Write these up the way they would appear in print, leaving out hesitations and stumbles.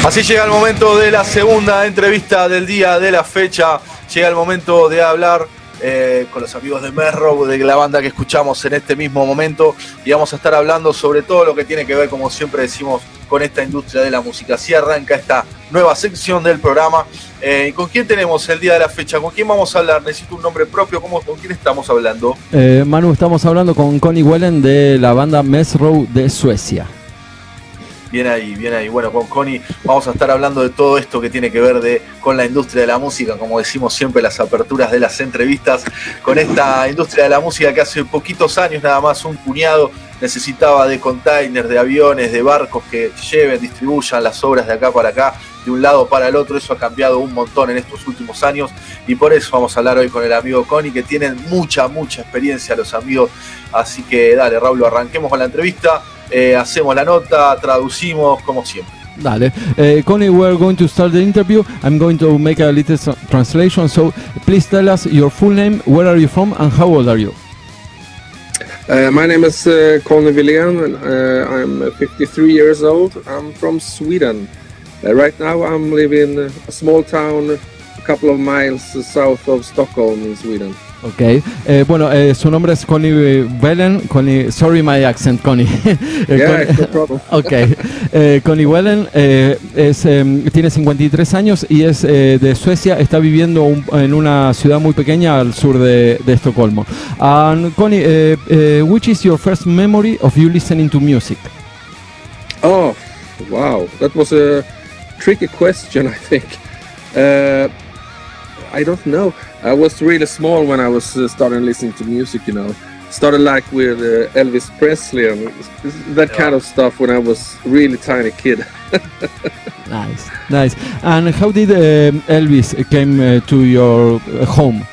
Así llega el momento de la segunda entrevista del día de la fecha. Llega el momento de hablar con los amigos de MEZZROW, de la banda que escuchamos en este mismo momento, y vamos a estar hablando sobre todo lo que tiene que ver, como siempre decimos, con esta industria de la música. Así arranca esta nueva sección del programa. ¿Y con quién tenemos el día de la fecha? ¿Con quién vamos a hablar? Necesito un nombre propio. ¿Con quién estamos hablando? Manu, estamos hablando con Connie Wellen de la banda MEZZROW de Suecia. Bien ahí, bien ahí. Bueno, con Connie vamos a estar hablando de todo esto que tiene que ver con la industria de la música, como decimos siempre, las aperturas de las entrevistas, con esta industria de la música que hace poquitos años nada más un puñado necesitaba de containers, de aviones, de barcos que lleven, distribuyan las obras de acá para acá, de un lado para el otro. Eso ha cambiado un montón en estos últimos años y por eso vamos a hablar hoy con el amigo Connie, que tienen mucha experiencia los amigos. Así que dale, Raúl, arranquemos con la entrevista. Hacemos la nota, traducimos como siempre. Dale. Connie, we're going to start the interview. I'm going to make a little translation. So please tell us your full name, where are you from, and how old are you? My name is Connie Wellen. I'm 53 years old. I'm from Sweden. Right now I'm living in a small town a couple of miles south of Stockholm in Sweden. Ok, bueno, su nombre es Connie Wellen. Connie, sorry my accent, Connie. Yeah, no problem. Ok, Connie Wellen tiene 53 años y es de Suecia. Está viviendo en una ciudad muy pequeña al sur de Estocolmo. Connie, which is your first memory of you listening to music? Oh, wow, that was a tricky question, I think. I don't know. I was really small when I was starting listening to music, you know. Started like with Elvis Presley and that kind of stuff when I was really tiny kid. Nice. And how did Elvis came to your home?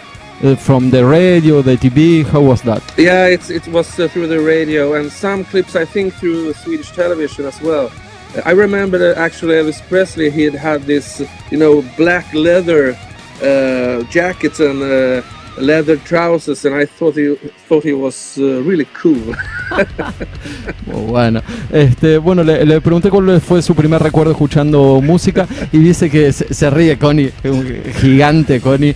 From the radio, the TV, how was that? Yeah, it was through the radio and some clips I think through Swedish television as well. I remember that actually Elvis Presley, he had this, black leather jackets and leather trousers, and I thought he was really cool. Bueno, le pregunté cuál fue su primer recuerdo escuchando música y dice que se ríe Connie, un gigante Connie.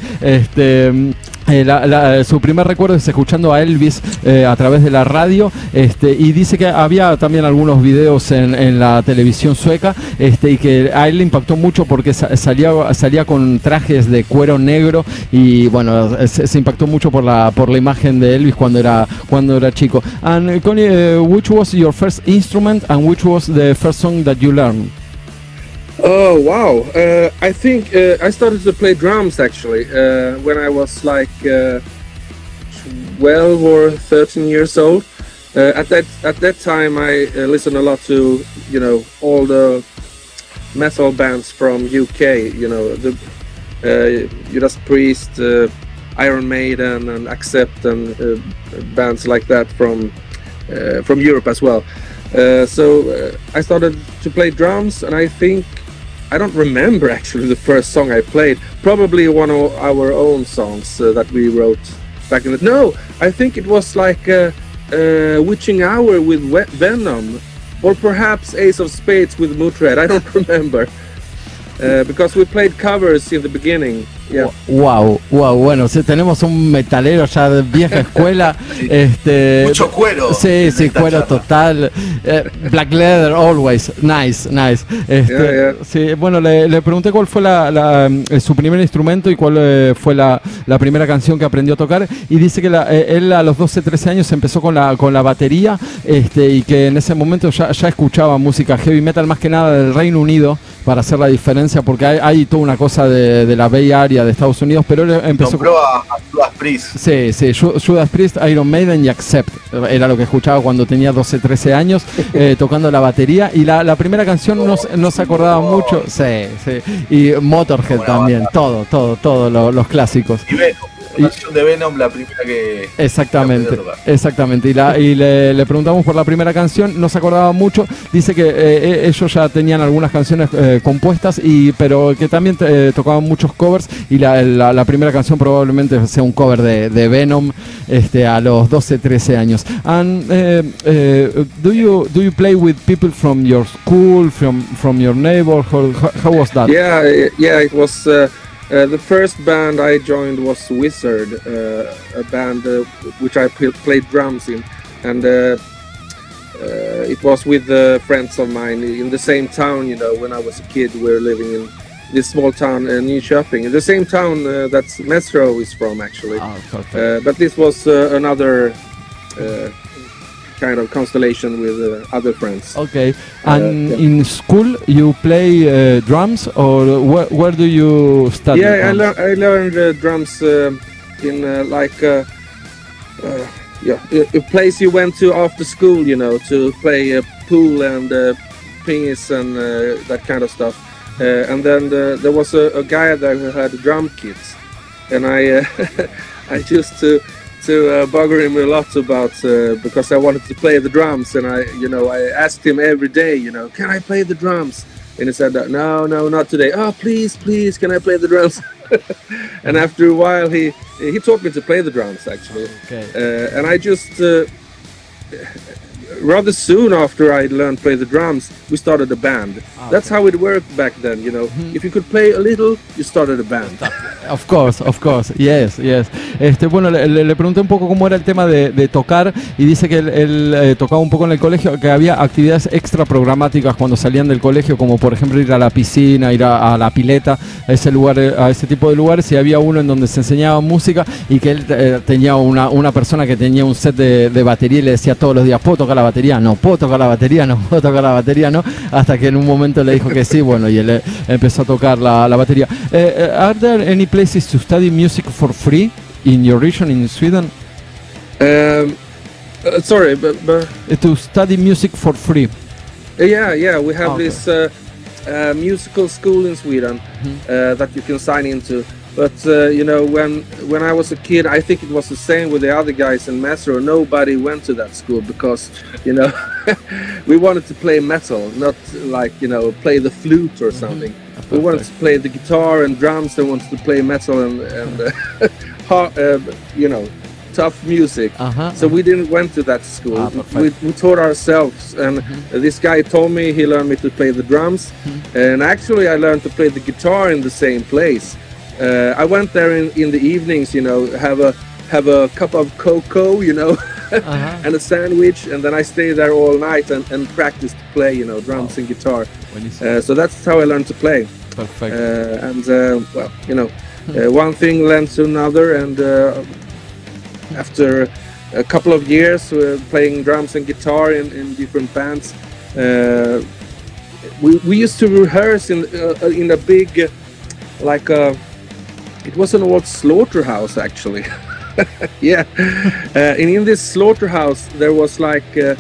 Su primer recuerdo es escuchando a Elvis a través de la radio, y dice que había también algunos videos en la televisión sueca, y que a él le impactó mucho porque salía con trajes de cuero negro y bueno, se impactó mucho por la imagen de Elvis cuando era chico. And Connie, which was your first instrument and which was the first song that you learned? Oh wow! I think I started to play drums actually when I was like 12 or 13 years old. At that time, I listened a lot to all the metal bands from UK. The Judas Priest, Iron Maiden, and Accept, and bands like that from Europe as well. So I started to play drums, and I don't remember actually the first song I played. Probably one of our own songs that we wrote back in the... No, I think it was like Witching Hour with Venom, or perhaps Ace of Spades with Motörhead. I don't remember. Because we played covers in the beginning. Yeah. Wow, bueno, tenemos un metalero ya de vieja escuela. Mucho cuero. Sí, cuero total. Black leather, always. Nice. Yeah. Sí, bueno, le pregunté cuál fue su primer instrumento y cuál fue la primera canción que aprendió a tocar. Y dice que él a los 12, 13 años empezó con la batería, y que en ese momento ya escuchaba música heavy metal, más que nada del Reino Unido, para hacer la diferencia, porque hay toda una cosa de la Bay Area de Estados Unidos, pero él empezó... Nombró a Judas Priest. Sí, Judas Priest, Iron Maiden y Accept. Era lo que escuchaba cuando tenía 12, 13 años, tocando la batería. Y la primera canción no se acordaba mucho. Sí. Y Motörhead también, todo, los clásicos. canción de Venom, la primera que... Exactamente, exactamente. Y le preguntamos por la primera canción, no se acordaba mucho. Dice que ellos ya tenían algunas canciones compuestas, pero que también tocaban muchos covers. Y la primera canción probablemente sea un cover de Venom a los 12, 13 años. And do you play with people from your school, from your neighborhood? How was that? Yeah, it was... the first band I joined was Wizard, a band which I played drums in, and it was with friends of mine in the same town. You know, when I was a kid, we were living in this small town, Nyköping, the same town that MEZZROW is from, actually. But this was another kind of constellation with other friends. Okay, and in school you play drums, or where do you study? Yeah, I learned drums in a place you went to after school, you know, to play pool and pingis and that kind of stuff. And then there was a guy there who had drum kits, and I used to bugger him a lot about because I wanted to play the drums, and I asked him every day, can I play the drums? And he said, no, not today. Oh, please, can I play the drums? And after a while, he taught me to play the drums, actually. Okay. And I just rather soon after I learned to play the drums, we started a band. Okay. That's how it worked back then, If you could play a little, you started a band. Of course, yes. Bueno, le pregunté un poco cómo era el tema de tocar, y dice que él tocaba un poco en el colegio, que había actividades extra programáticas cuando salían del colegio, como por ejemplo ir a la piscina, ir a la pileta, a ese tipo de lugares, y había uno en donde se enseñaba música, y que él tenía una persona que tenía un set de batería y le decía todos los días, ¿puedo tocar la batería? No, ¿puedo tocar la batería? No, ¿puedo tocar la batería? No, hasta que en un momento le dijo que sí, bueno, y él empezó a tocar la batería. Are there any places to study music for free in your region in Sweden? Sorry, but to study music for free. Yeah, we have this musical school in Sweden that you can sign into. But when I was a kid, I think it was the same with the other guys in MEZZROW. Nobody went to that school because we wanted to play metal, not like play the flute or something. We wanted to play the guitar and drums. They wanted to play metal and hard, tough music. So we didn't went to that school. We taught ourselves, and this guy told me he learned me to play the drums, and actually I learned to play the guitar in the same place. I went there in the evenings, have a cup of cocoa, and a sandwich, and then I stay there all night and practice to play, drums and guitar. So that's how I learned to play. Perfect. One thing led to another, and after a couple of years playing drums and guitar in different bands, we used to rehearse in a big, it was an old slaughterhouse, actually. Yeah. And in this slaughterhouse, there was 20,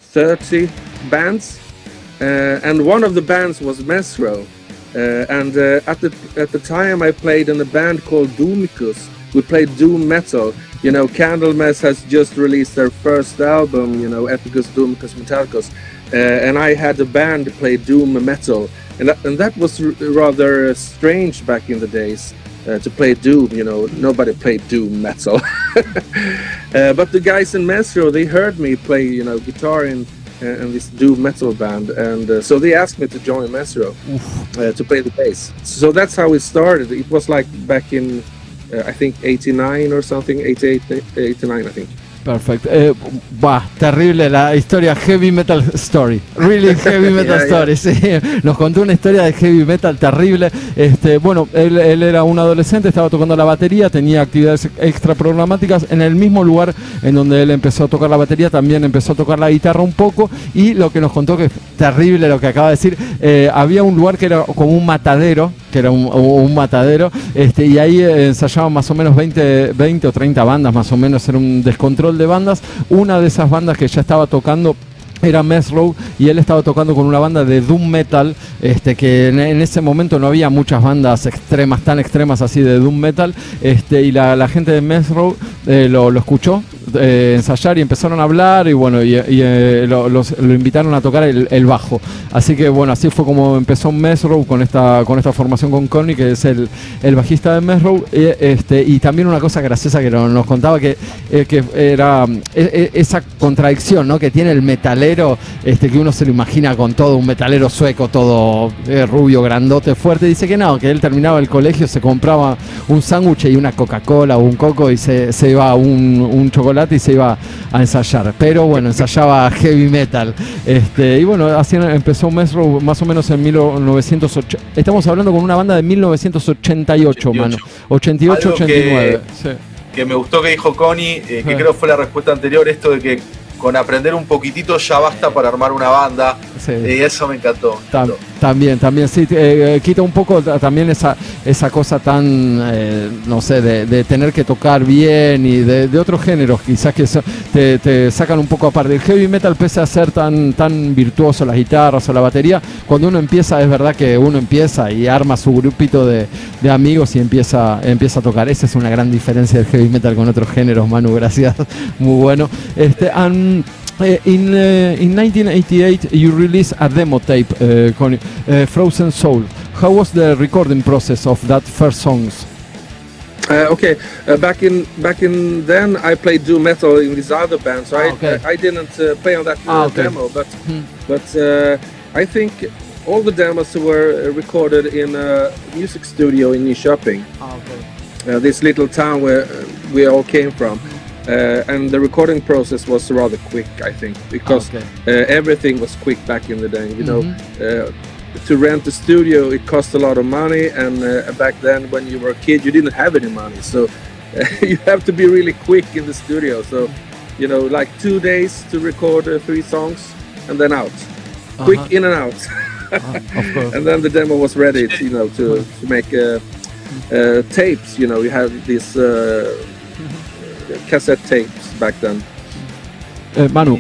30 bands. And one of the bands was MEZZROW. And at the time, I played in a band called Doomicus. We played doom metal. Candlemass has just released their first album, Epicus, Doomicus, Metallicus. And I had a band play doom metal. And that was rather strange back in the days to play doom. Nobody played doom metal. But the guys in MEZZROW, they heard me play, guitar in this doom metal band, and so they asked me to join MEZZROW to play the bass. So that's how it started. It was back in I think 89 or something, 88, 89 I think. Perfect. Terrible la historia, heavy metal story. Really heavy metal story. Sí. Nos contó una historia de heavy metal terrible. Bueno, él era un adolescente, estaba tocando la batería, tenía actividades extra programáticas. En el mismo lugar en donde él empezó a tocar la batería, también empezó a tocar la guitarra un poco. Y lo que nos contó, que es terrible lo que acaba de decir, había un lugar que era como un matadero, un matadero, y ahí ensayaban más o menos 20 o 30 bandas, más o menos, era un descontrol de bandas. Una de esas bandas que ya estaba tocando era MEZZROW, y él estaba tocando con una banda de doom metal, que en ese momento no había muchas bandas extremas, tan extremas así de doom metal, y la gente de MEZZROW lo escuchó ensayar y empezaron a hablar, y bueno, lo invitaron a tocar el bajo. Así que bueno, así fue como empezó MEZZROW con esta formación con Connie, que es el bajista de MEZZROW, y también una cosa graciosa que nos contaba, que era esa contradicción, ¿no?, que tiene el metalero, que uno se lo imagina con todo un metalero sueco, todo rubio, grandote, fuerte. Dice que no, que él terminaba el colegio, se compraba un sándwich y una Coca-Cola o un coco, y se iba un chocolate y se iba a ensayar. Pero bueno, ensayaba heavy metal. Y bueno, así empezó MEZZROW más o menos en 1980. Estamos hablando con una banda de 1988, mano. 88, 89. Que me gustó que dijo Connie, que creo fue la respuesta anterior, esto de que con aprender un poquitito ya basta para armar una banda. Sí. Eso me encantó. También, sí, quita un poco también esa cosa tan, no sé, de tener que tocar bien, y de otros géneros quizás que te sacan un poco aparte. El heavy metal, pese a ser tan virtuoso las guitarras o la batería, cuando uno empieza, es verdad que uno empieza y arma su grupito de amigos y empieza a tocar. Esa es una gran diferencia del heavy metal con otros géneros, Manu, gracias. Muy bueno. In 1988, you released a demo tape, Frozen Soul. How was the recording process of that first songs? Back in then, I played doom metal in this other band, so I didn't play on that demo. But I think all the demos were recorded in a music studio in Nyköping, this little town where we all came from. And the recording process was rather quick, I think, because everything was quick back in the day. You know, to rent a studio, it cost a lot of money, and back then, when you were a kid, you didn't have any money, so you have to be really quick in the studio. So, you know, like 2 days to record 3 songs, and then out, quick in and out. Of course. And then the demo was ready, to make tapes. You know, you have these cassette tapes back then. Manu.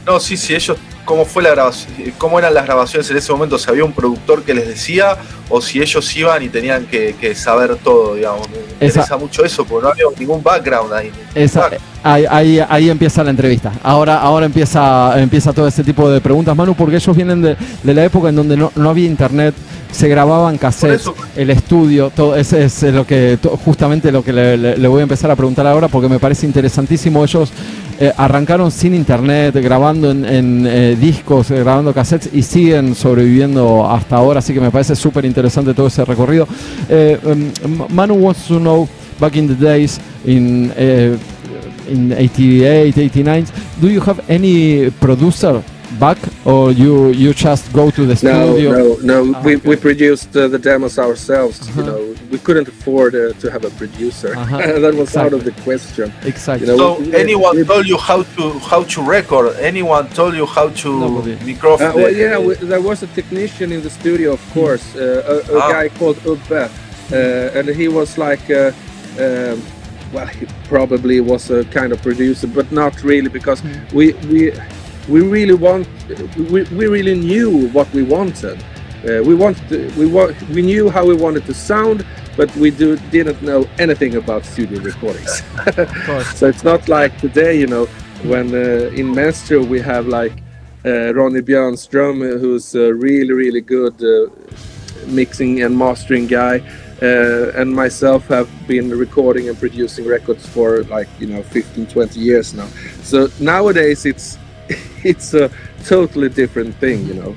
No, sí, ellos, ¿cómo fue la grabación? ¿Cómo eran las grabaciones en ese momento? ¿Si había un productor que les decía, o si ellos iban y tenían que saber todo, digamos? Me interesa mucho eso, porque no había ningún background ahí. Ahí empieza la entrevista. Ahora empieza todo ese tipo de preguntas, Manu, porque ellos vienen de la época en donde no había internet, se grababan cassettes, el estudio, todo. Ese es justamente lo que le voy a empezar a preguntar ahora, porque me parece interesantísimo. Ellos arrancaron sin internet, grabando en discos, grabando cassettes, y siguen sobreviviendo hasta ahora, así que me parece súper interesante todo ese recorrido. Manu wants to know, back in the days, in 88, 89, do you have any producer back, or you just go to the studio? No. We produced the demos ourselves. You know, we couldn't afford to have a producer. That was out of the question. Exactly. You know, so anyone told you how to record? Anyone told you how to microphone? There was a technician in the studio, of course, a guy called Ubbe, and he was like. Well, he probably was a kind of producer, but not really, because we really knew what we wanted. We knew how we wanted to sound, but we didn't know anything about studio recordings. So it's not like today, you know, when in MEZZROW we have like Ronny Björnström, who's a really good mixing and mastering guy. And myself have been recording and producing records for 15-20 years now. So nowadays it's a totally different thing, you know.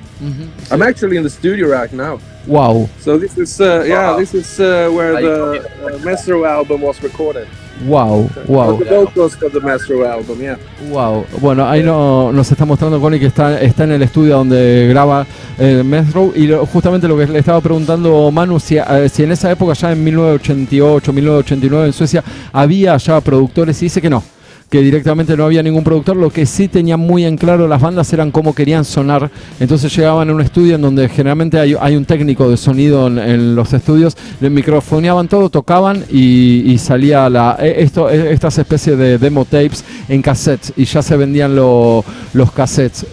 I'm actually in the studio right now. Wow. So this is where the MEZZROW album was recorded. Wow. The vocals of the MEZZROW album, yeah. Wow. Bueno, ahí nos está mostrando Connie que está en el estudio donde graba MEZZROW, y justamente lo que le estaba preguntando Manu, si en esa época, ya en 1988, 1989 en Suecia, había ya productores, y dice que no, que directamente no había ningún productor. Lo que sí tenían muy en claro las bandas eran cómo querían sonar. Entonces llegaban a un estudio en donde generalmente hay un técnico de sonido en los estudios, le microfoneaban todo, tocaban y salía estas especies de demo tapes en cassettes, y ya se vendían los cassettes.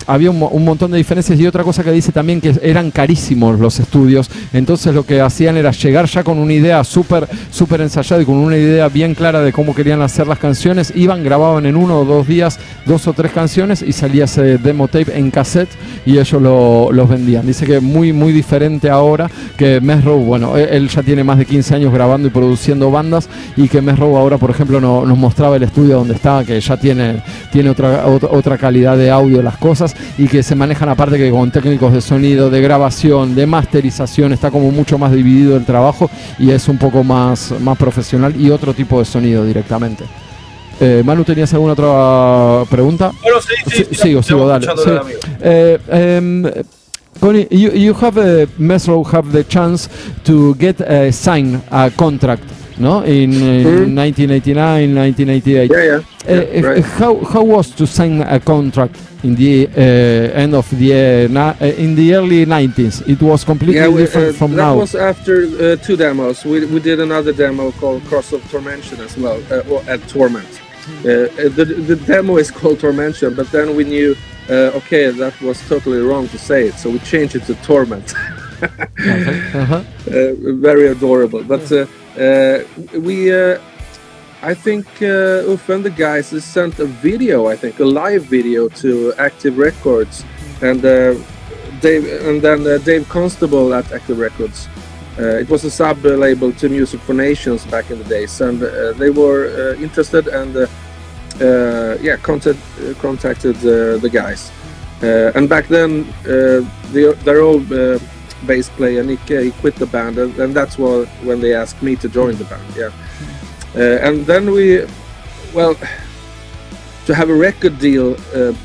Había un montón de diferencias, y otra cosa que dice también que eran carísimos los estudios. Entonces lo que hacían era llegar ya con una idea súper ensayada y con una idea bien clara de cómo querían hacer las canciones. Iban, grababan en 1 o 2 días 2 o 3 canciones y salía ese demo tape en cassette y ellos los vendían. Dice que muy diferente ahora, que MEZZROW, bueno, él ya tiene más de 15 años grabando y produciendo bandas, y que MEZZROW ahora, por ejemplo, nos mostraba el estudio donde está, que ya tiene otra calidad de audio las cosas, y que se manejan aparte que con técnicos de sonido, de grabación, de masterización, está como mucho más dividido el trabajo y es un poco más profesional y otro tipo de sonido directamente. Manu, ¿tenías alguna otra pregunta? Bueno, sigo, dale. Connie, you have MEZZROW have the chance to get sign a contract, no? In 1989, 1988. Right. How was to sign a contract in the end of the in the early 90s? It was completely different from now. That was after 2 demos. We did another demo called Cross of Tormention as well, at Torment. The demo is called Tormention, but then we knew, okay, that was totally wrong to say it, so we changed it to Torment. Very adorable. But I think Uffe and the guys sent a video, I think, a live video to Active Records, and Dave Constable at Active Records. It was a sub-label to Music for Nations back in the days, and they were interested and contacted the guys. And back then, their old bass player Nick, he quit the band, and that's when they asked me to join the band. And then to have a record deal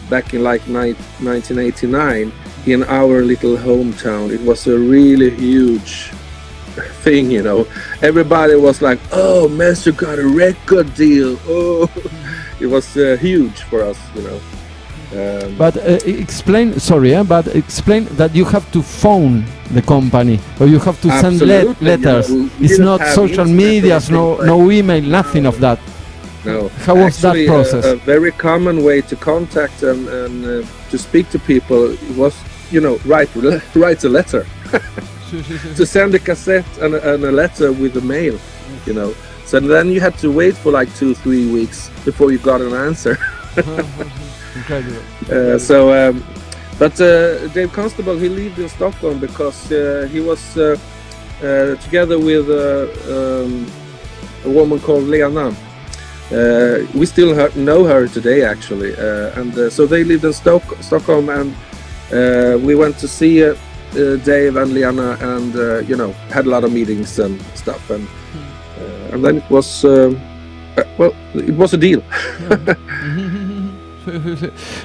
back in like 1989 in our little hometown, it was a really huge thing, you know. Everybody was like, "Oh, Master got a record deal!" Oh, it was huge for us, you know. But explain that you have to phone the company, or you have to send letters. It's not social media, no email, nothing of that. No. How was that process? A very common way to contact and to speak to people was, you know, write a letter. To send a cassette and a letter with the mail, you know. So then you had to wait for like 2-3 weeks before you got an answer. Incredible. But Dave Constable, he lived in Stockholm because he was together with a woman called Lena. We still know her today, actually, and so they lived in Stockholm, and we went to see Dave and Lena, and you know, had a lot of meetings and stuff, and then it was it was a deal.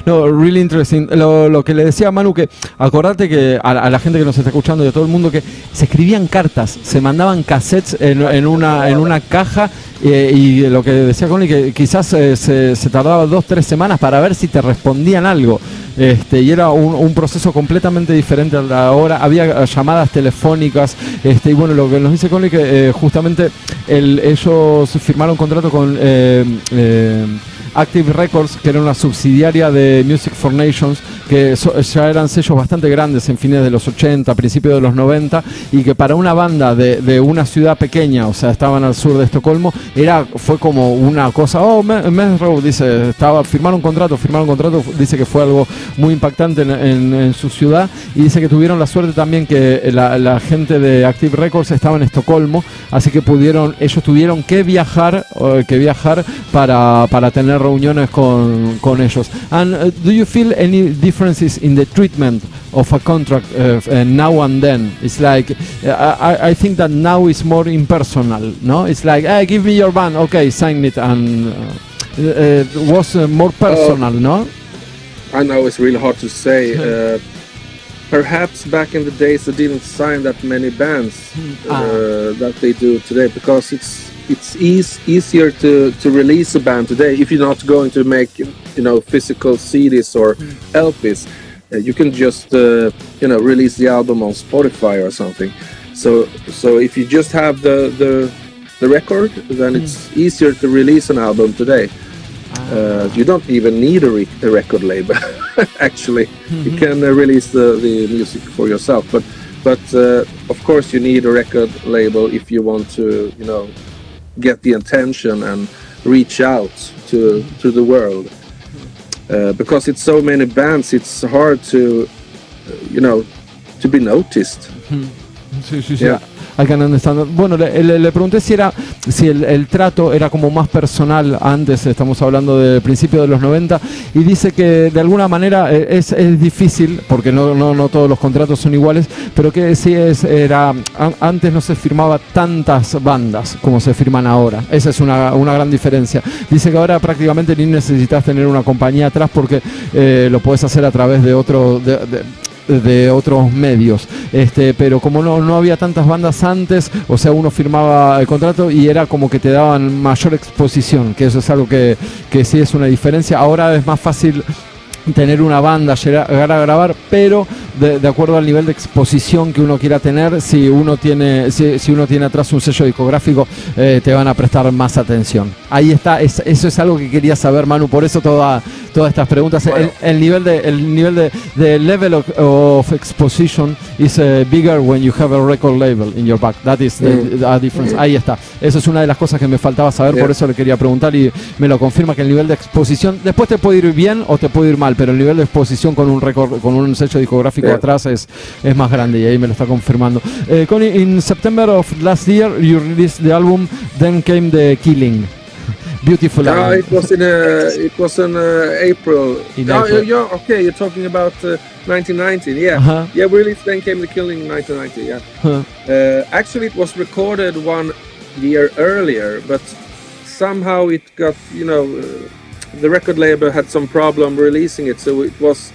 No, really interesting. Lo que le decía a Manu, que acordate que a la gente que nos está escuchando y a todo el mundo, que se escribían cartas, se mandaban cassettes en una caja, y lo que decía Connie, que quizás se tardaba 2-3 semanas para ver si te respondían algo. Y era un proceso completamente diferente a la hora. Había llamadas telefónicas, y bueno, lo que nos dice Connie, que justamente ellos firmaron contrato con Active Records, que era una subsidiaria de Music for Nations, que ya eran sellos bastante grandes en fines de los 80, principios de los 90, y que para una banda de una ciudad pequeña, o sea, estaban al sur de Estocolmo, fue como una cosa, MEZZROW, dice, firmaron contrato, dice que fue algo muy impactante en su ciudad, y dice que tuvieron la suerte también que la gente de Active Records estaba en Estocolmo, así que ellos tuvieron que viajar para tener reuniones con ellos. And do you feel any differences in the treatment of a contract now and then? It's like I think that now is more impersonal, no? It's like, hey, give me your band, okay, sign it, and was more personal, no? I know it's really hard to say. Perhaps back in the days they didn't sign that many bands that they do today, because it's easier to release a band today if you're not going to make physical CDs or LPs. You can just release the album on Spotify or something. So if you just have the record, then it's easier to release an album today. You don't even need a record label. Actually, you can release the music for yourself. But of course, you need a record label if you want to, get the attention and reach out to the world. Because it's so many bands, it's hard to be noticed. Sí. Yeah. I can understand. Bueno, le pregunté si el trato era como más personal antes, estamos hablando del principio de los 90, y dice que de alguna manera es difícil, porque no todos los contratos son iguales, pero que sí antes no se firmaba tantas bandas como se firman ahora. Esa es una gran diferencia. Dice que ahora prácticamente ni necesitas tener una compañía atrás porque lo puedes hacer a través de otros medios, pero como no había tantas bandas antes, o sea, uno firmaba el contrato y era como que te daban mayor exposición, que eso es algo que sí es una diferencia. Ahora es más fácil tener una banda, llegar a grabar, pero de acuerdo al nivel de exposición que uno quiera tener, si uno tiene atrás un sello discográfico, te van a prestar más atención. Ahí está, eso es algo que quería saber, Manu, por eso todas estas preguntas. Bueno. El nivel de level of exposition is bigger when you have a record label in your back. That is the difference. Ahí está. Eso es una de las cosas que me faltaba saber, por eso le quería preguntar y me lo confirma, que el nivel de exposición, después te puede ir bien o te puede ir mal, pero el nivel de exposición con un sello discográfico atrás es más grande, y ahí me lo está confirmando. Connie, in September of last year you released the album Then Came the Killing. Beautiful album. It was in April. Yeah, okay, you're talking about 1990. Yeah, yeah, we released Then Came the Killing in 1990. Yeah. Actually, it was recorded 1 year earlier, but somehow it got the record label had some problem releasing it, so it was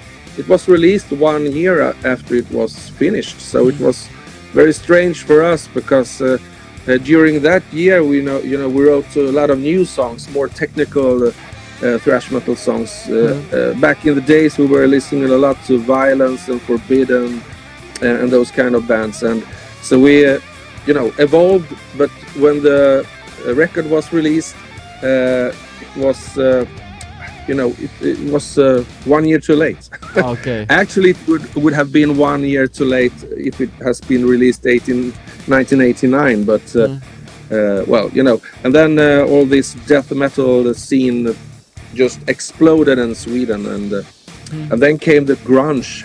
released 1 year after it was finished. So it was very strange for us because during that year we wrote a lot of new songs, more technical thrash metal songs. Back in the days we were listening a lot to Violence and Forbidden and those kind of bands, and so we evolved. But when the record was released, it was it was 1 year too late. Okay. Actually, it would have been 1 year too late if it has been released 1989. But and then all this death metal scene just exploded in Sweden, and then came the grunge.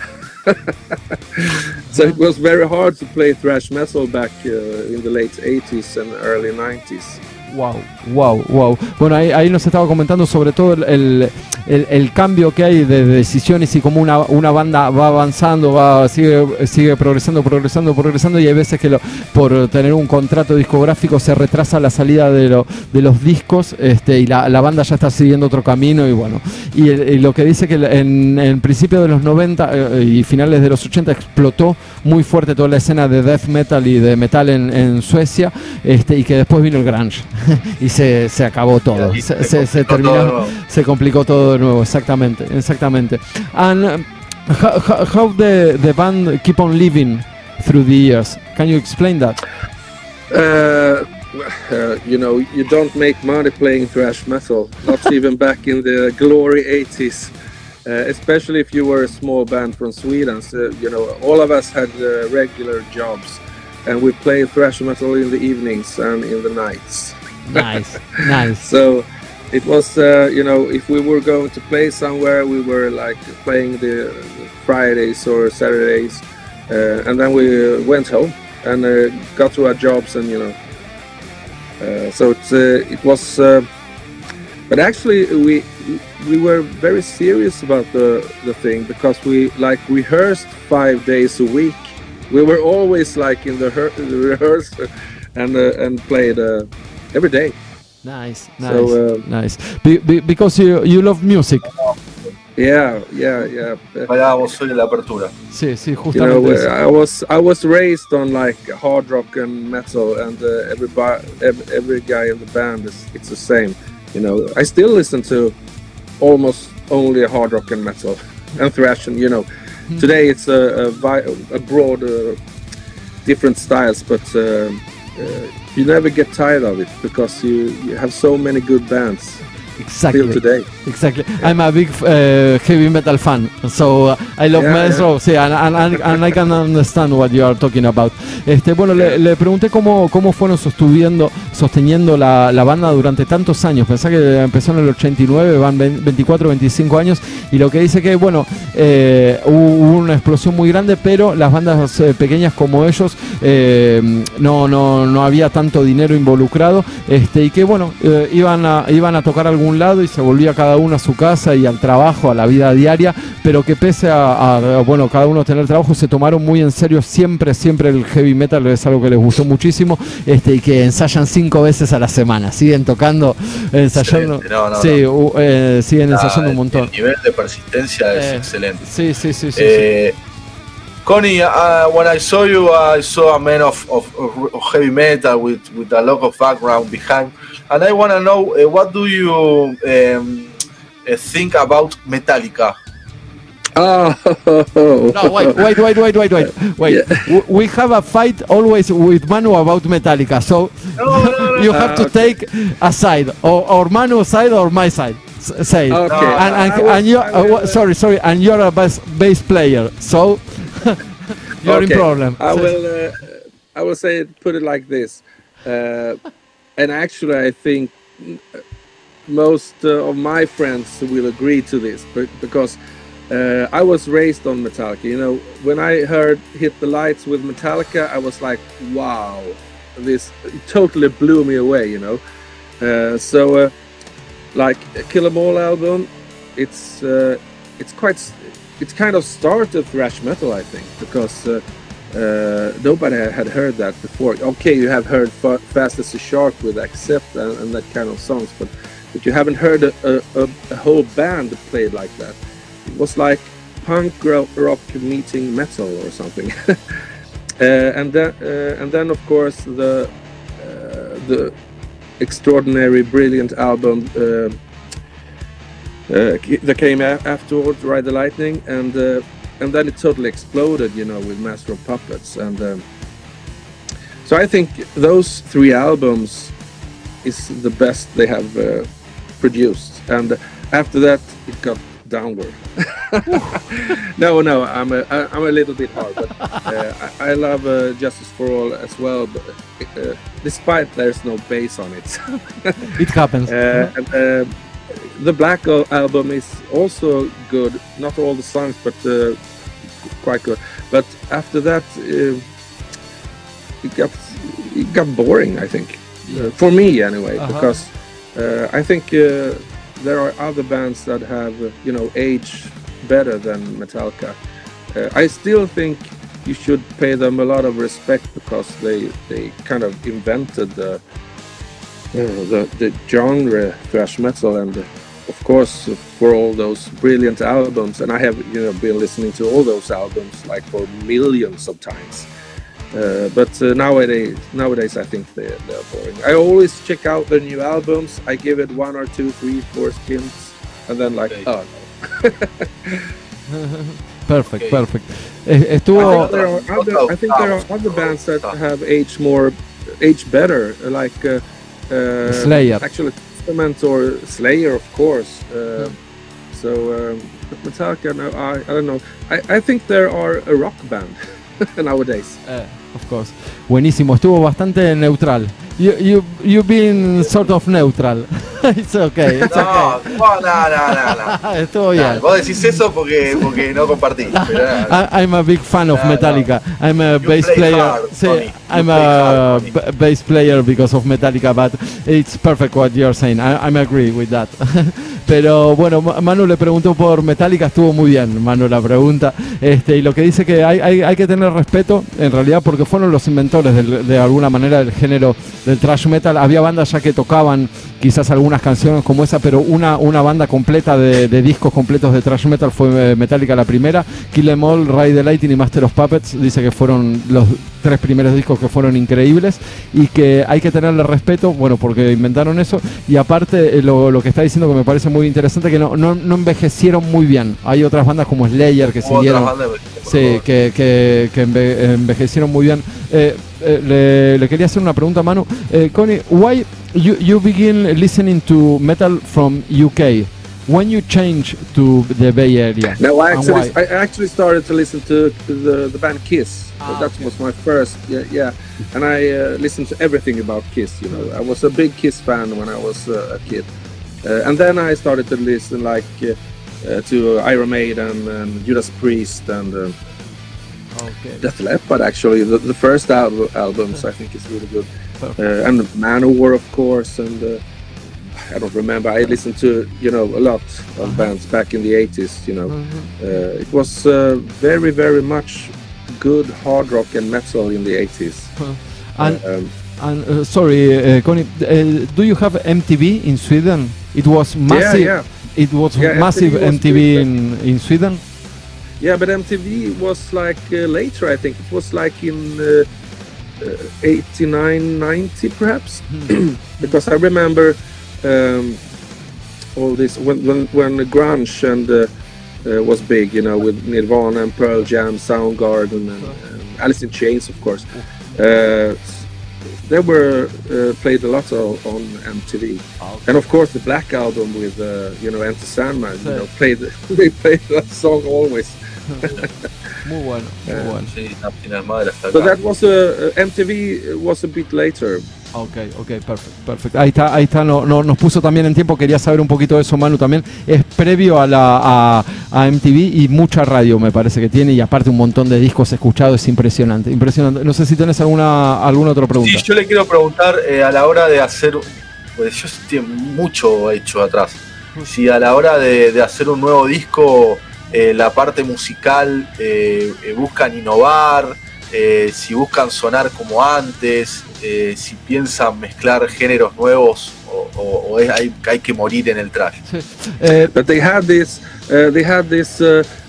So it was very hard to play thrash metal back in the late 80s and early 90s. Wow. Bueno, ahí nos estaba comentando sobre todo el cambio que hay de decisiones y cómo una banda va avanzando, sigue progresando, y hay veces que por tener un contrato discográfico se retrasa la salida de los discos, y la banda ya está siguiendo otro camino, y bueno, y lo que dice que en el principio de los 90 y finales de los 80 explotó muy fuerte toda la escena de death metal y de metal en Suecia, y que después vino el grunge. Y se acabó todo, se terminó, se complicó todo de nuevo, exactamente. And how the band keep on living through the years? Can you explain that? You don't make money playing thrash metal, not even back in the glory 80s. Especially if you were a small band from Sweden. So, all of us had regular jobs, and we played thrash metal in the evenings and in the nights. Nice. So it was, if we were going to play somewhere, we were like playing the Fridays or Saturdays, and then we went home and got to our jobs, and so it was. But actually, we were very serious about the thing, because we rehearsed 5 days a week. We were always like in the rehearsal and played every day. Nice. So, nice. Because you love music. Yeah. Hablábamos hoy en la apertura. Sí, sí, You know, justamente eso. I was raised on like hard rock and metal, and every guy in the band it's the same. You know, I still listen to almost only hard rock and metal and thrash, and you know, today it's a broad different styles, but you never get tired of it because you have so many good bands. Still today. Exactly. I'm a big heavy metal fan, so I love MEZZROW. Sí, and I can understand what you are talking about. Bueno, le pregunté cómo fueron sosteniendo la banda durante tantos años. Pensá que empezó en el 89, van 24, 25 años, y lo que dice que, bueno, hubo una explosión muy grande, pero las bandas pequeñas como ellos no había tanto dinero involucrado, y que, bueno, iban a tocar algún lado y se volvía cada uno a su casa y al trabajo, a la vida diaria, pero que pese a bueno, cada uno tener trabajo, se tomaron muy en serio siempre el heavy metal, es algo que les gustó muchísimo, y que ensayan 5 veces a la semana, siguen tocando, ensayando, siguen ensayando un montón. El nivel de persistencia es excelente. Sí. Connie, when I saw you, I saw a man of heavy metal with a lot of background behind, and I want to know what do you think about Metallica? No, wait. Yeah. We have a fight always with Manu about Metallica, so no, you have to take a side, or Manu's side or my side. Say it. Okay. And you're sorry, and you're a bass player, so you're in problem. I will put it like this, and actually I think most of my friends will agree to this, because I was raised on Metallica. You know, when I heard Hit the Lights with Metallica, I was like, wow, this totally blew me away, you know. Like Kill 'Em All album, it's kind of started thrash metal, I think, because nobody had heard that before. Okay, you have heard Fast as a Shark with Accept and that kind of songs, but you haven't heard a whole band played like that. It was like punk rock meeting metal or something. And then of course the extraordinary, brilliant album that came afterwards, Ride the Lightning, and then it totally exploded, you know, with Master of Puppets, and so I think those 3 albums is the best they have produced, and after that it got downward. No, I'm a little bit hard, but I love Justice for All as well, but despite there's no bass on it. It happens. And the Black album is also good, not all the songs, but quite good. But after that it got boring, I think, for me anyway, because I think there are other bands that have, you know, aged better than Metallica. I still think you should pay them a lot of respect, because they kind of invented the genre thrash metal, and of course for all those brilliant albums, and I have, you know, been listening to all those albums like for millions of times. But nowadays I think they're boring. I always check out their new albums. I give it 1 or 2, 3, 4 spins, and then like, oh no. Perfect. I think there are other bands that have aged better, like Slayer. Actually, Testament or Slayer, of course. But Metallica, no, I don't know. I think there are a rock band nowadays. Of course. Buenísimo, estuvo bastante neutral. You've been sort of neutral. It's okay. No. Estuvo bien. Vos decís eso porque no compartís. I'm a big fan of Metallica. I'm a bass player. I'm a bass player because of Metallica, but it's perfect what you're saying. I'm agree with that. Pero bueno, Manu le preguntó por Metallica, estuvo muy bien, Manu, la pregunta. Y lo que dice que hay que tener respeto, en realidad, porque fueron los inventores de alguna manera del género del thrash metal. Había bandas ya que tocaban, quizás algunas canciones como esa, pero una banda completa de discos completos de thrash metal fue Metallica la primera. Kill 'Em All, Ride the Lightning y Master of Puppets, dice que fueron los 3 primeros discos que fueron increíbles y que hay que tenerle respeto, bueno, porque inventaron eso, y aparte lo que está diciendo que me parece muy interesante, que no envejecieron muy bien. Hay otras bandas como Slayer que siguieron, sí, que envejecieron muy bien. Le quería hacer una pregunta a Manu. Connie, why you begin listening to metal from UK? When you change to the Bay Area? No, I actually started to listen to the band Kiss. That okay. was my first, yeah. And I listened to everything about Kiss. You know, I was a big Kiss fan when I was a kid, and then I started to listen to Iron Maiden and Judas Priest and Def Leppard. Actually, the first albums I think is really good, and Manowar, of course, and. I don't remember. I listened to a lot of bands back in the 80s. It was very, very much good hard rock and metal in the 80s. Sorry, Connie, do you have MTV in Sweden? It was massive. Yeah. It was massive MTV in Sweden. Yeah, but MTV was like later. I think it was like in 89, 90 perhaps, because I remember. All this when grunge and was big, with Nirvana and Pearl Jam, Soundgarden and Alice in Chains, of course. They were played a lot on MTV, and of course the Black Album with Enter Sandman. They played that song always. Muy bueno. So that was MTV was a bit later. Ok, perfecto. Ahí está, nos puso también en tiempo, quería saber un poquito de eso, Manu, también. Es previo a MTV y mucha radio me parece que tiene, y aparte un montón de discos escuchados, es impresionante. No sé si tenés alguna otra pregunta. Sí, yo le quiero preguntar a la hora de hacer, pues yo tengo mucho hecho atrás, si a la hora de hacer un nuevo disco, la parte musical buscan innovar, si buscan sonar como antes, si piensan mezclar géneros nuevos o hay que morir en el thrash. But they had this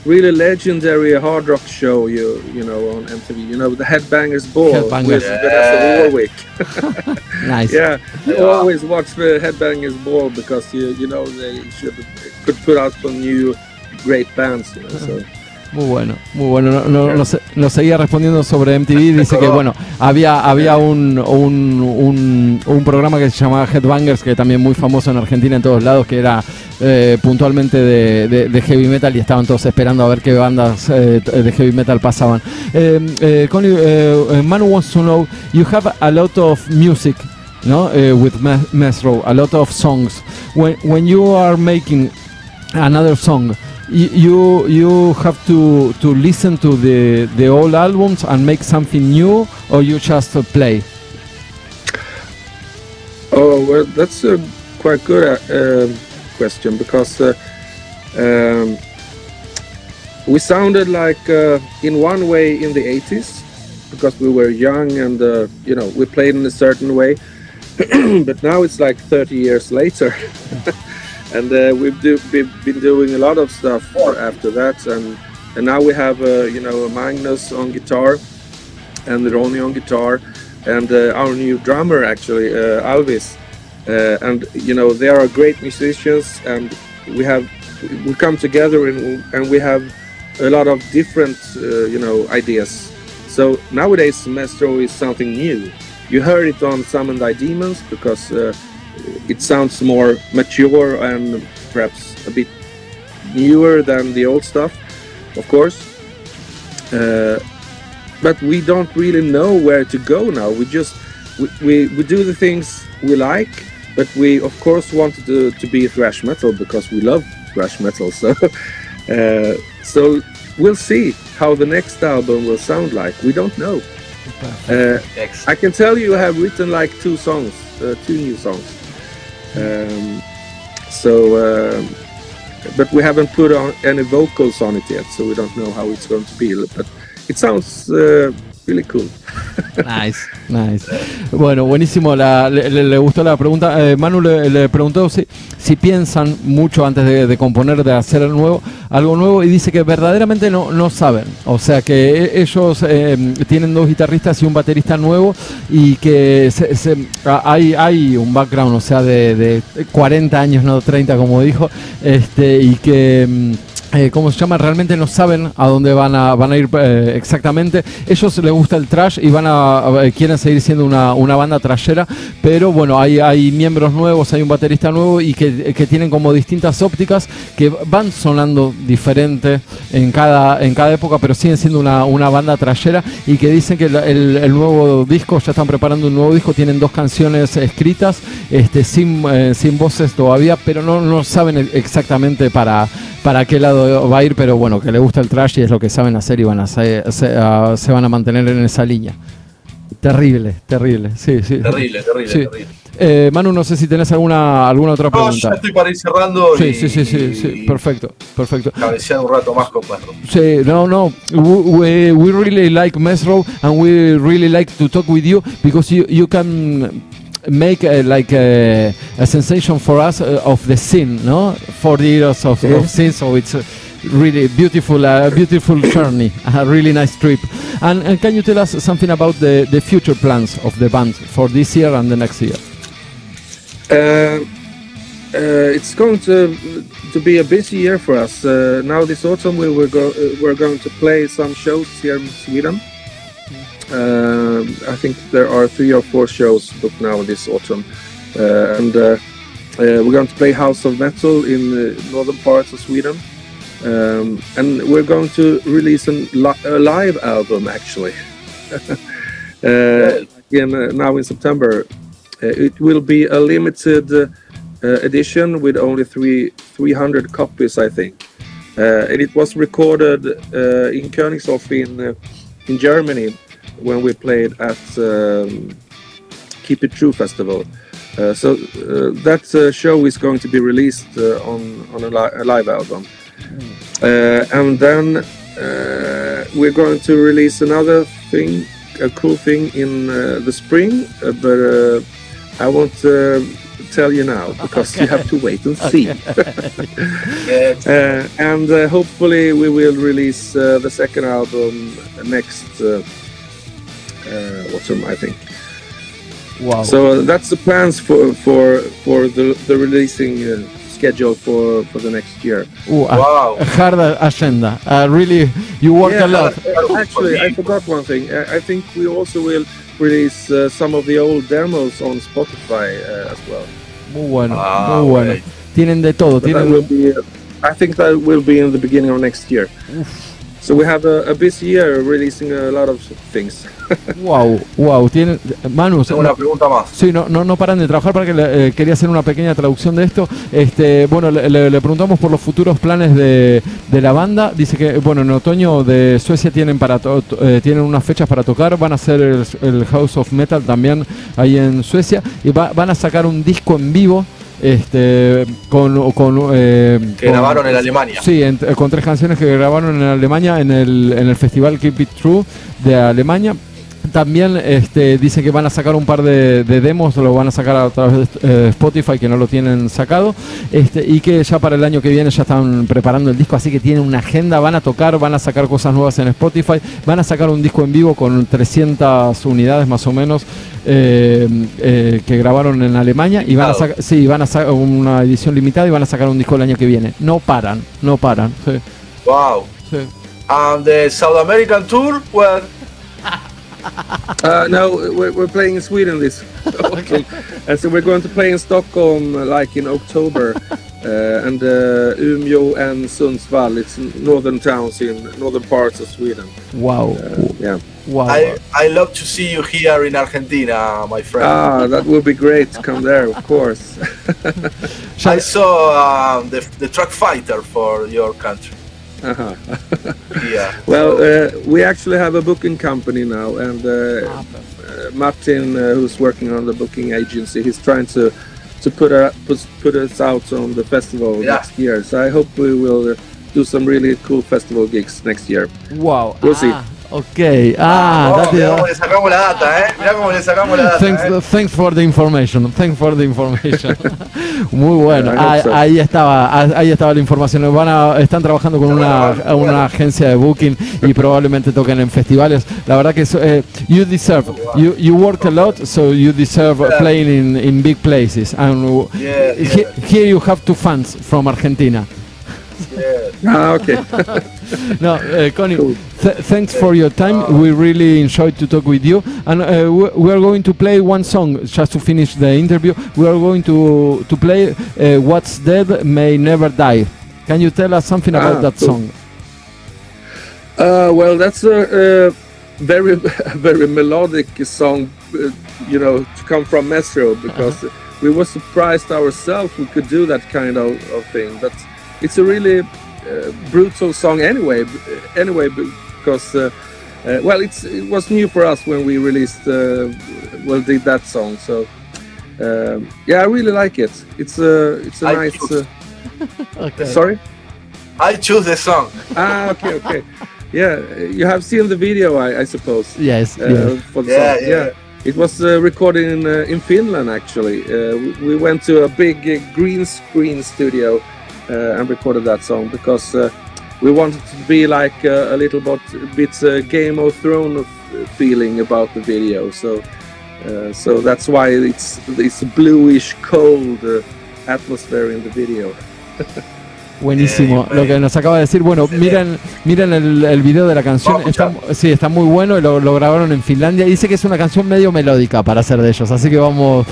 really legendary hard rock show, on MTV. The Headbangers Ball with Vanessa Warwick. Nice. Yeah, I always watch the Headbangers Ball because they could put out some new great bands. So. Muy bueno. Nos seguía respondiendo sobre MTV. Dice que había un programa que se llamaba Headbangers, que también muy famoso en Argentina, en todos lados, que era puntualmente de heavy metal, y estaban todos esperando a ver qué bandas de heavy metal pasaban. Connie, Manu wants to know, you have a lot of music, with MEZZROW, a lot of songs. When you are making another song, you have to listen to the old albums and make something new, or you just play? Oh, well, that's a quite good question, because we sounded like in one way in the 80s because we were young and we played in a certain way, but now it's like 30 years later. And we've been doing a lot of stuff after that, and now we have Magnus on guitar and Ronny on guitar, and our new drummer actually, Alvis, and they are great musicians, and we come together and we have a lot of different ideas. So nowadays MEZZROW is something new. You heard it on Summoned Thy Demons because it sounds more mature and perhaps a bit newer than the old stuff, of course. But we don't really know where to go now. We do the things we like, but we of course wanted to be thrash metal because we love thrash metal. So we'll see how the next album will sound like. We don't know. I can tell you I have written like 2 new songs. But we haven't put on any vocals on it yet, so we don't know how it's going to be. But it sounds really cool. Nice. Bueno, buenísimo. Le gustó la pregunta. Manu le preguntó si piensan mucho antes de componer, de hacer algo nuevo, y dice que verdaderamente no saben. O sea que ellos tienen 2 guitarristas y un baterista nuevo, y que hay un background, o sea, de 40 años, no 30 como dijo, y que... ¿cómo se llama? Realmente no saben a dónde van a ir exactamente. Ellos les gusta el thrash y quieren seguir siendo una banda trashera, pero bueno, hay miembros nuevos, hay un baterista nuevo, y que tienen como distintas ópticas que van sonando diferente en cada época, pero siguen siendo una banda trashera, y que dicen que el nuevo disco, ya están preparando un nuevo disco, tienen 2 canciones escritas, sin voces todavía, pero no saben exactamente para qué lado va a ir, pero bueno, que le gusta el thrash y es lo que saben hacer, y se van a mantener en esa línea. Terrible, sí. Terrible. Manu, no sé si tenés alguna otra pregunta. No, ya estoy para ir cerrando. Sí, perfecto. Cabecear un rato más con MEZZROW. Sí, no. We really like MEZZROW, and we really like to talk with you, because you can make a sensation for us of the scene, no? 40 years of scene, so it's really beautiful journey, a really nice trip. And can you tell us something about the future plans of the band for this year and the next year? It's going to be a busy year for us. Now this autumn we're going to play some shows here in Sweden. I think there are 3 or 4 shows booked now this autumn, and we're going to play House of Metal in the northern parts of Sweden, and we're going to release a live album actually. Now in September. It will be a limited edition with only 300 copies, I think, and it was recorded in Königshof in Germany, when we played at Keep It True Festival. So that show is going to be released on a live album. And then we're going to release another thing, a cool thing in the spring, but I won't tell you now, because you have to wait and see. And hopefully we will release the second album next autumn, I think. Wow! So that's the plans for the releasing schedule for the next year. Wow! A hard agenda. Really, you work a lot. Actually, I forgot one thing. I think we also will release some of the old demos on Spotify as well. Muy bueno. Tienen de todo. I think that will be in the beginning of next year. So we have a busy year releasing a lot of things. Wow. Tienen, Manu, tengo una pregunta más. Sí, no paran de trabajar, para que quería hacer una pequeña traducción de esto. Bueno, le preguntamos por los futuros planes de la banda. Dice que, bueno, en otoño de Suecia tienen unas fechas para tocar. Van a hacer el House of Metal también ahí en Suecia, y van a sacar un disco en vivo. Que grabaron en Alemania. Sí, con 3 canciones que grabaron en Alemania en el festival Keep It True de Alemania. También dice que van a sacar un par de demos, lo van a sacar a través de Spotify, que no lo tienen sacado, y que ya para el año que viene ya están preparando el disco, así que tienen una agenda, van a tocar, van a sacar cosas nuevas en Spotify, van a sacar un disco en vivo con 300 unidades más o menos que grabaron en Alemania, y van a sacar una edición limitada, y van a sacar un disco el año que viene. No paran. Sí. Wow. Sí. And the South American tour, well. No, we're playing in Sweden this autumn, and so we're going to play in Stockholm like in October, and Umeå and Sundsvall. It's northern towns in northern parts of Sweden. Wow! Yeah. Wow! I love to see you here in Argentina, my friend. That would be great to come there, of course. I saw the truck fighter for your country. Yeah. Well, we actually have a booking company now, and Martin, who's working on the booking agency, he's trying to put us out on the festival next year. So I hope we will do some really cool festival gigs next year. Wow. We'll see. Okay. Mirá cómo le sacamos la data, Mirá cómo le sacamos la data. Thanks for the information. Muy bueno. Ahí estaba la información. Están trabajando con una agencia de booking y probablemente toquen en festivales. La verdad que you deserve. You work a lot, so you deserve playing in big places. And here you have two fans from Argentina. Okay. No, Connie, Cool. Thanks for your time. We really enjoyed to talk with you. And we are going to play one song just to finish the interview. We are going to play What's Dead May Never Die. Can you tell us something about that cool. song? Well, that's a very very melodic song, to come from MEZZROW, because we were surprised ourselves we could do that kind of thing. But it's a really brutal song anyway, because it was new for us when we released did that song. So I really like it. It's a nice. Okay. Sorry. I choose the song. Okay. Yeah, you have seen the video, I suppose. Yes. For the song. Yeah. It was recorded in Finland, actually. We went to a big green screen studio and recorded that song because we wanted to be like a little bit Game of Thrones feeling about the video. So that's why it's this bluish, cold atmosphere in the video. Buenísimo, lo que nos acaba de decir. Bueno, miren el video de la canción. Está muy bueno y lo grabaron en Finlandia. Y dice que es una canción medio melódica para ser de ellos, así que vamos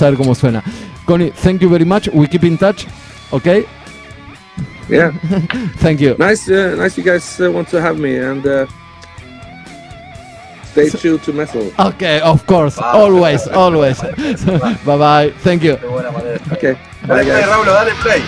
a ver cómo suena. Connie, thank you very much. We keep in touch, okay? Yeah. Thank you. Nice you guys want to have me, and stay tuned to metal. Okay, of course, always. Bye bye. Thank you. Okay. Dale play, Raúl, dale play.